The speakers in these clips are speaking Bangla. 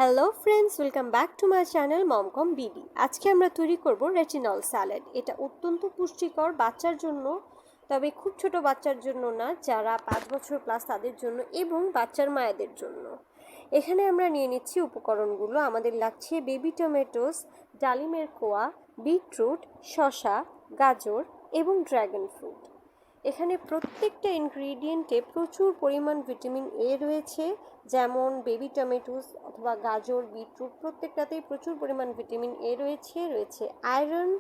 Hello friends, welcome back to my channel Momkom BD. আজকে আমরা তৈরি করব রেটিনল স্যালাড। এটা অত্যন্ত পুষ্টিকর বাচ্চার জন্য, তবে খুব ছোট বাচ্চার জন্য না, যারা 5 বছর প্লাস তাদের জন্য এবং বাচ্চার মায়েদের জন্য। এখানে আমরা নিয়ে নিচ্ছি উপকরণগুলো। আমাদের লাগছে বেবি টমেটোস, ডালিমের কোয়া, বিটরুট, শসা, গাজর এবং ড্রাগন ফ্রুট। এখানে প্রত্যেকটা ইনগ্রিডিয়েন্টে প্রচুর পরিমাণ ভিটামিন এ রয়েছে, যেমন বেবি টমেটোস অথবা গাজর, বিটরুট প্রত্যেকটাতেই প্রচুর পরিমাণ ভিটামিন এ রয়েছে আয়রন,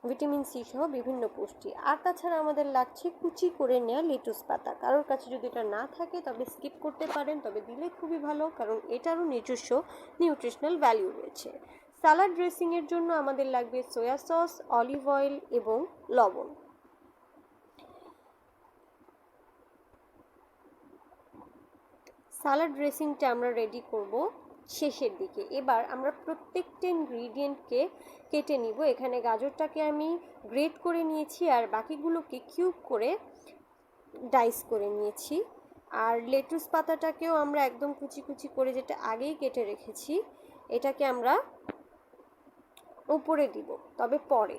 ভিটামিন সি সহ বিভিন্ন পুষ্টি। আর তাছাড়া আমাদের লাগছে কুচি করে নেওয়া লেটুস পাতা। কারোর কাছে যদি এটা না থাকে তবে স্কিপ করতে পারেন, তবে দিলে খুবই ভালো, কারণ এটারও নিজস্ব নিউট্রিশনাল ভ্যালু রয়েছে। সালাড ড্রেসিংয়ের জন্য আমাদের লাগবে সয়া সস, অলিভ অয়েল এবং লবণ। সালাড ড্রেসিংটা আমরা রেডি করব শেষের দিকে। এবার আমরা প্রত্যেকটা ইনগ্রিডিয়েন্টকে কেটে নিব। এখানে গাজরটাকে আমি গ্রেট করে নিয়েছি আর বাকিগুলোকে কিউব করে ডাইস করে নিয়েছি। আর লেটুস পাতাটাকেও আমরা একদম কুচি কুচি করে, যেটা আগেই কেটে রেখেছি, এটাকে আমরা উপরে দিব, তবে পরে।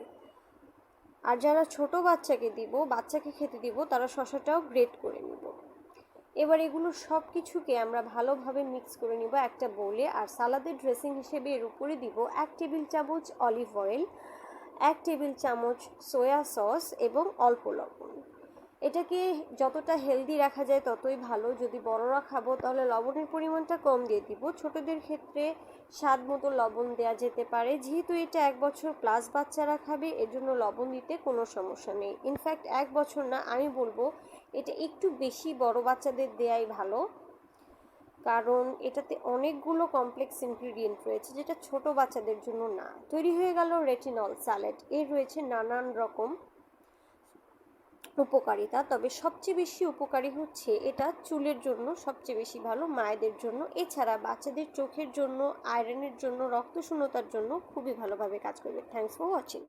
আর যারা ছোট বাচ্চাকে খেতে দিব, তারা শসাটাও গ্রেট করে নিব। এবার এগুলো সব কিছুকে আমরা ভালোভাবে মিক্স করে নিব একটা বোলে। আর সালাদের ড্রেসিং হিসেবে এর উপরে দিব 1 টেবিল চামচ অলিভ অয়েল, 1 টেবিল চামচ সয়া সস এবং অল্প লবণ। এটাকে যতটা হেলদি রাখা যায় ততই ভালো। যদি বড়রা খাবো তাহলে লবণের পরিমাণটা কম দিয়ে দিব। ছোটদের ক্ষেত্রে স্বাদ মতো লবণ দেওয়া যেতে পারে। যেহেতু এটা 1 বছর প্লাস বাচ্চারা খাবে, এর জন্য লবণ দিতে কোনো সমস্যা নেই। ইনফ্যাক্ট 1 বছর না, আমি বলবো এটা একটু বেশি বড় বাচ্চাদের দেয়াই ভালো, কারণ এটাতে অনেকগুলো কমপ্লেক্স ইনগ্রিডিয়েন্ট রয়েছে, যেটা ছোট বাচ্চাদের জন্য না। তৈরি হয়ে গেল রেটিনল স্যালাড। এর রয়েছে নানান রকম উপকারিতা, তবে সবচেয়ে বেশি উপকারী হচ্ছে এটা চুলের জন্য সবচেয়ে বেশি ভালো, মায়েদের জন্য। এছাড়া বাচ্চাদের চোখের জন্য, আয়রনের জন্য, রক্ত শূন্যতার জন্য খুবই ভালোভাবে কাজ করবে। Thanks for watching.